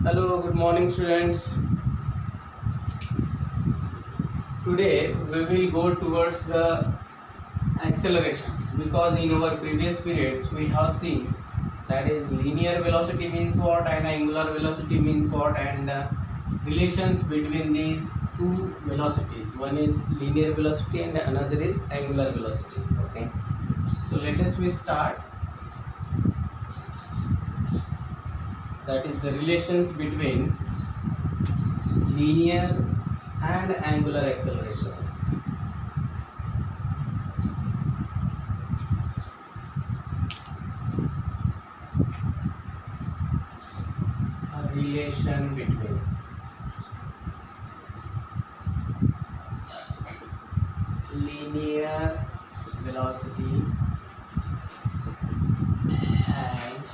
Hello, good morning students. Today we will go towards the accelerations because in our previous periods we have seen that is linear velocity means what and angular velocity means what and relations between these two velocities. One is linear velocity and another is angular velocity. Okay. So let us we start. That is the relations between linear and angular accelerations. A relation between linear velocity and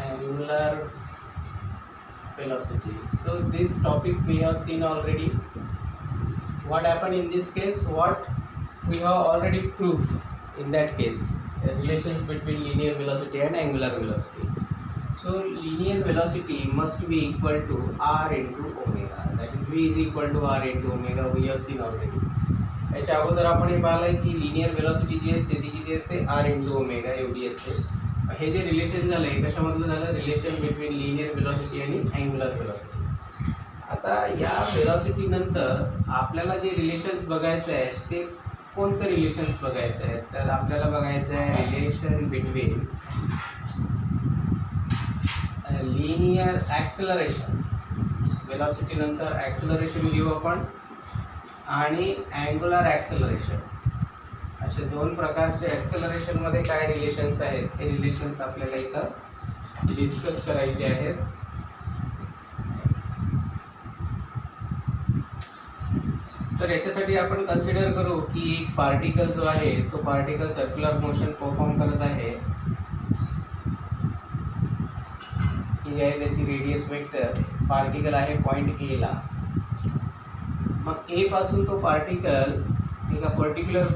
angular velocity. So this topic we have seen already. What happened in this case? What we have already proved in that case, the relations between linear velocity and angular velocity. So linear velocity must be equal to r into omega. That is v is equal to r into omega. We have seen already. याच्या अगोदर आपण हे पाहिलंय की linear velocity जी असते ती किती असते r into ओमेगा एवढी असते. हे जे रिलेशन झालंय कशामधलं झालं रिलेशन बिटवीन लिनियर वेलोसिटी आणि अँग्युलर वेलोसिटी. आता या वेलोसिटी नंतर आपल्याला जे रिलेशन्स बघायचं आहे ते कोणतं रिलेशन्स बघायचं आहे तर आपल्याला बघायचं आहे relation between linear acceleration. Velocity नंतर ॲक्सेलरेशन घेऊ आपण आणि अँग्युलर ॲक्सेलरेशन. असे दोन प्रकारचे ॲक्सेलरेशन मध्ये काय रिलेशन्स आहेत हे रिलेशन्स आपल्याला इथं डिस्कस करायचे आहेत. तर याच्यासाठी आपण कन्सिडर करू की एक पार्टिकल जो आहे तो पार्टिकल सर्क्युलर मोशन परफॉर्म करत आहे. ही आहे त्याची रेडियस वेक्टर. पार्टिकल आहे पॉइंट ए ला. मग ए पासून तो पार्टिकल एका पर्टिक्युलर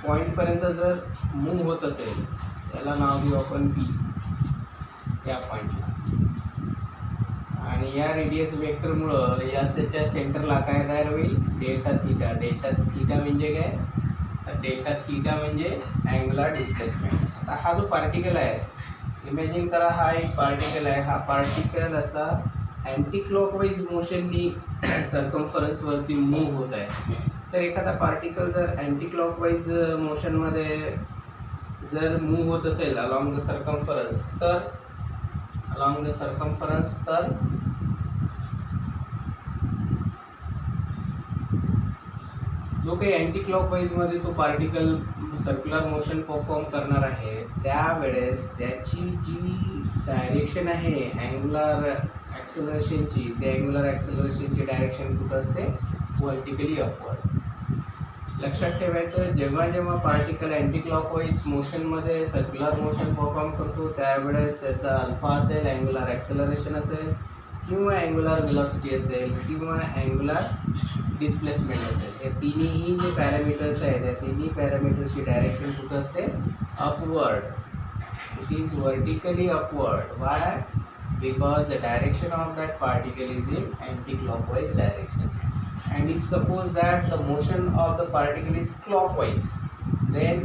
पॉइंट पर्यंत जर मूव्ह होत असेल त्याला नाव देऊ आपण बी या पॉइंटला. आणि या रेडियस वेक्टरमुळं या त्याच्या सेंटरला काय तयार होईल डेल्टा थीटा. डेल्टा थीटा म्हणजे काय तर डेल्टा थीटा म्हणजे अँग्युलर डिस्प्लेसमेंट. आता हा जो पार्टिकल आहे इमॅजिन करा हा एक पार्टिकल आहे. हा पार्टिकल असा अँटी क्लॉकवाईज मोशननी सर्कम्फरन्स वरती मूव्ह होत आहे. तर एखादा पार्टिकल जर अँटी क्लॉकवाईज मोशनमध्ये जर मूव्ह होत असेल अलॉंग द सर्कम्फरन्स तर जो काही अँटी क्लॉकवाईजमध्ये तो पार्टिकल सर्क्युलर मोशन परफॉर्म करणार आहे त्यावेळेस त्याची जी डायरेक्शन आहे अँग्युलर ॲक्सेलरेशनची ते अँग्युलर ॲक्सेलरेशनची डायरेक्शन कुठं असते व्हर्टिकली अपवर्ड. लक्षात ठेवायचं जेव्हा जेव्हा पार्टिकल अँटी क्लॉकवाईज मोशनमध्ये सर्क्युलर मोशन परफॉर्म करतो त्यावेळेस त्याचा अल्फा असेल अँग्युलर ॲक्सेलरेशन असेल किंवा अँग्युलर वेलोसिटी असेल किंवा अँग्युलर डिस्प्लेसमेंट असेल. हे तिन्ही जे पॅरामीटर्स आहेत त्या तिन्ही पॅरामीटर्सची डायरेक्शन कुठं असते upward. It is vertically upward. Y because the direction of that particle is in anti-clockwise direction. And if suppose that the motion of the particle is clockwise, then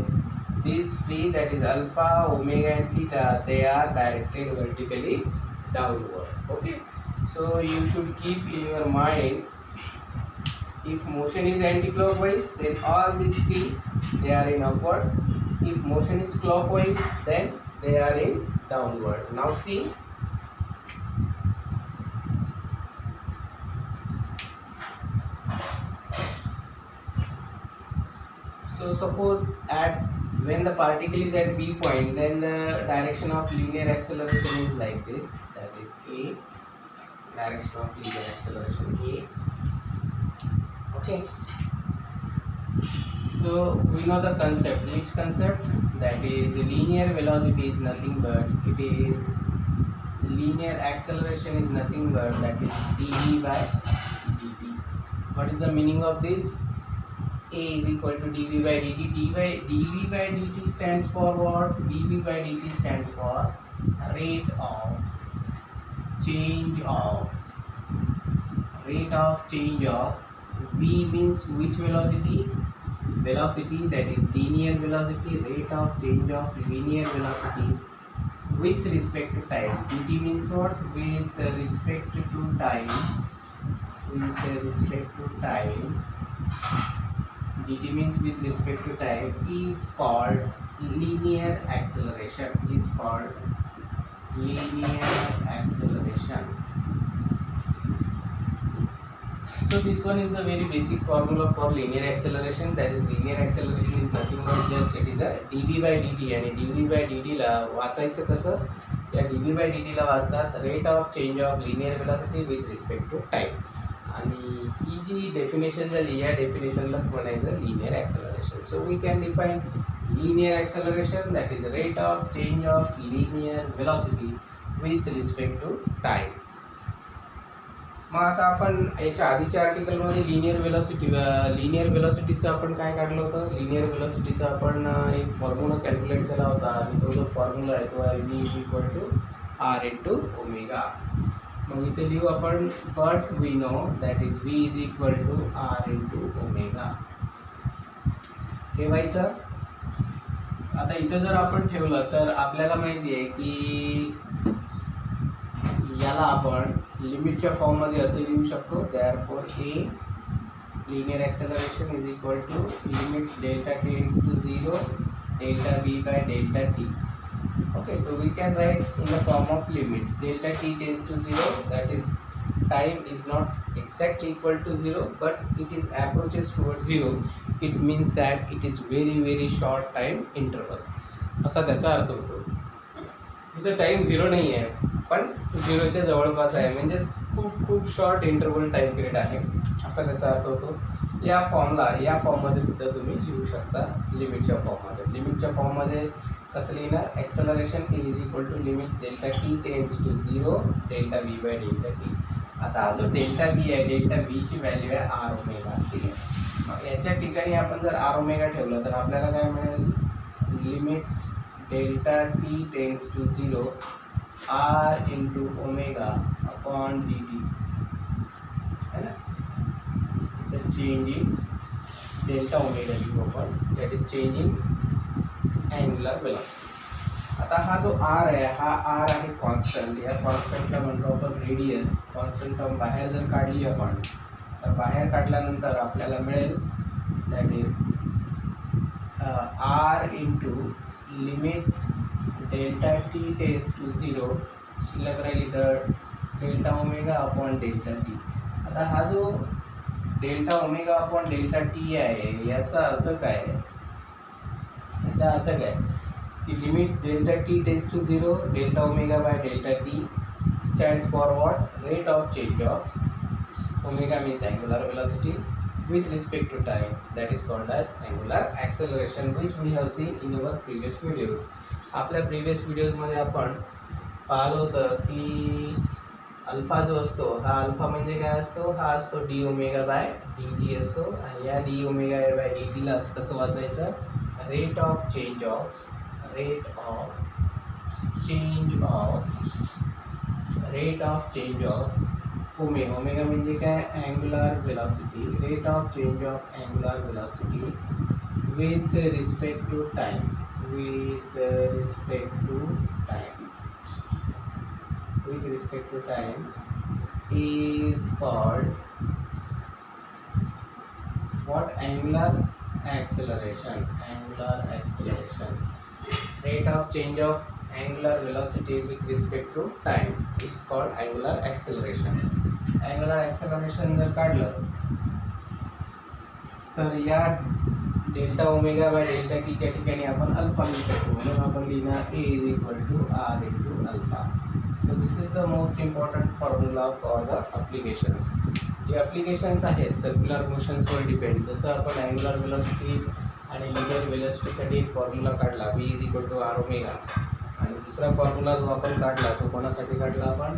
these three, that is alpha, omega and theta, they are directed vertically downward. Okay, so you should keep in your mind if motion is anti-clockwise then all these three they are in upward. If motion is clockwise then they are in downward. Now see, so suppose at when the particle is at B point then the direction of linear acceleration is like this. That is A. Direction of linear acceleration A. Okay. So we know the concept. Which concept? That is the linear velocity is nothing but it is linear acceleration is nothing but that is dv by dt. What is the meaning of this? A is equal to dv by dt. dv by dt stands for what? dv by dt stands for rate of change of v means which velocity? Velocity, that is linear velocity, rate of change of linear velocity with respect to time. dt means what? With respect to time. With respect to time. dt means with respect to time is called linear acceleration. Is called linear acceleration. So this one is the very basic formula for linear acceleration. That is, linear acceleration is nothing but just it is a dv by dt. आणि dv by dt ला वाचायचं कसं? या dv by dt ला वाचतात rate of change of linear velocity with respect to time. आणि ही जी डेफिनेशन झाली या डेफिनेशनलाच म्हणायचं linear acceleration. So we can define linear acceleration that is rate of change of linear velocity with respect to time. मग आता आपण याच्या आधीच्या आर्टिकलमध्ये लिनियर वेलोसिटीचं आपण काय काढलं होतं? लिनियर वेलोसिटीचा आपण एक फॉर्म्युला कॅल्क्युलेट केला होता आणि तो जो फॉर्म्युला आहे तो आहे v equal to r into omega. मग इथे लिहू आपण but we know that is v is equal to r into omega. ठेवायचं. आता इथं जर आपण ठेवलं तर आपल्याला माहिती आहे की याला आपण लिमिटच्या फॉर्ममध्ये असे लिहू शकतो. Therefore a linear acceleration is equal to limits delta tends to 0 delta v by delta t. Okay, so we can write in the form of limits delta t tends to 0, that is time is not exactly equal to 0 but it is approaches towards 0. It means that it is very short time interval. असा त्याचा अर्थ होतो. इथं time 0 नाही आहे पण 0च्या जवळपास आहे, म्हणजेच खूप शॉर्ट इंटरवल टाइम पिरियड आहे असा त्याचा अर्थ होतो. या फॉर्ममध्ये सुद्धा तुम्ही लिहू शकता लिमिटच्या फॉर्ममध्ये. लिमिटच्या फॉर्ममध्ये कसं लिहिणार? Acceleration is equal to limits delta t tends to 0 delta v by delta t. आता हा जो डेल्टा v आहे, डेल्टा v ची व्हॅल्यू आहे r ओमेगा. ठीक आहे. मग याच्या ठिकाणी आपण जर r ओमेगा ठेवलं तर आपल्याला काय मिळेल? Limits delta t tends to 0 r into omega upon dt है ना. तर चेंजिंग डेल्टा ओमेगा लिहू आपण, that is changing angular velocity. आता हा जो r आहे हा r आहे कॉन्स्टंट. या कॉन्स्टंटला म्हणतो आपण रेडियस. कॉन्स्टंट टर्म बाहेर जर काढली आपण तर बाहेर काढल्यानंतर आपल्याला मिळेल that is r into limits delta t tends to 0 शिल्लक राहिली तर delta omega upon delta t. आता हा जो delta omega upon delta t आहे याचा अर्थ काय? याचा अर्थ काय की limits delta t tends to 0 delta omega by delta t stands for what? Rate of change of omega means angular velocity with respect to time, that is called as angular acceleration, which we have seen in our previous videos. आपल्या previous व्हिडिओजमध्ये आपण पाहिलं होतं की alpha जो असतो हा alpha म्हणजे काय असतो? हा असतो d omega by d t असतो. आणि या डी ओमेगा बाय डी टीलाच कसं वाचायचं? Rate of change of omega. Omega म्हणजे काय? Angular velocity. Rate of change of angular velocity with respect to time. With respect to time is called what? Angular acceleration. Rate of change of angular velocity with respect to time is called angular acceleration. Angular acceleration जर काढलं तर या delta omega by delta टीच्या ठिकाणी आपण alpha लिहू शकतो. म्हणून आपण लिहिणार a is equal to r into alpha. So this is the most important formula for the applications. जे अप्लिकेशन्स आहेत सर्क्युलर मोशन्सवर डिपेंड. जसं आपण अँगुलर वेलोसिटी आणि लिनियर वेलोसिटीसाठी एक फॉर्म्युला काढला v is equal to r omega, आणि दुसरा फॉर्म्युला जो आपण काढला तो कोणासाठी काढला? आपण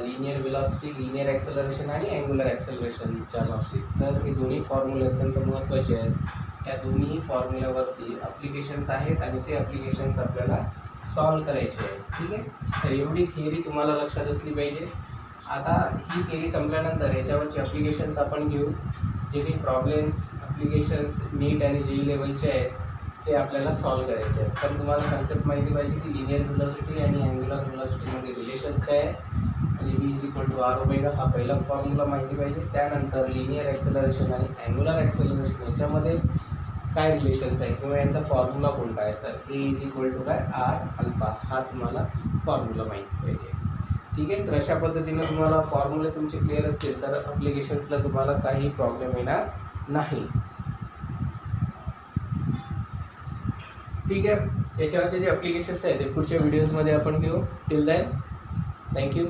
लिनियर वेलोसिटी, लिनियर ॲक्सेलरेशन आणि अँगुलर ॲक्सेलरेशनच्या बाबतीत. तर हे दोन्ही फॉर्म्युले अत्यंत महत्त्वाचे आहेत. या दोन्ही फॉर्म्युल्यावरती अप्लिकेशन्स आहेत आणि ते अप्लिकेशन्स आपल्याला सॉल्व करायचे आहे. ठीक आहे, तर एवढी थिअरी तुम्हाला लक्षात असली पाहिजे. आता ही थिअरी संपल्यानंतर याच्यावरचे ॲप्लिकेशन्स आपण घेऊ. जे काही प्रॉब्लेम्स ॲप्लिकेशन्स नीट आणि जेई लेवलचे आहेत ते आपल्याला सॉल्व करायचे आहेत. पण तुम्हाला कन्सेप्ट माहिती पाहिजे की लिनियर व्हेलॉसिटी आणि अँग्युलर व्हेलॉसिटीमध्ये रिलेशन्स काय आहे, म्हणजे V = r⍵, हा पहिला फॉर्म्युला माहिती पाहिजे. त्यानंतर लिनियर ॲक्सेलरेशन आणि अँग्युलर ॲक्सेलरेशन याच्यामध्ये काय रिलेशन्स आहे किंवा यांचा फॉर्म्युला कोणता आहे, तर A काय r⍵, हा तुम्हाला फॉर्म्युला माहिती पाहिजे. ठीक आहे, तर अशा पद्धतीने तुम्हाला फॉर्म्युले तुमचे क्लिअर असतील तर ॲप्लिकेशन्सला तुम्हाला काही प्रॉब्लेम येणार नाही. ठीक आहे, याच्यावरचे जे ॲप्लिकेशन्स आहेत ते पुढच्या व्हिडिओजमध्ये आपण घेऊ. Till then thank you.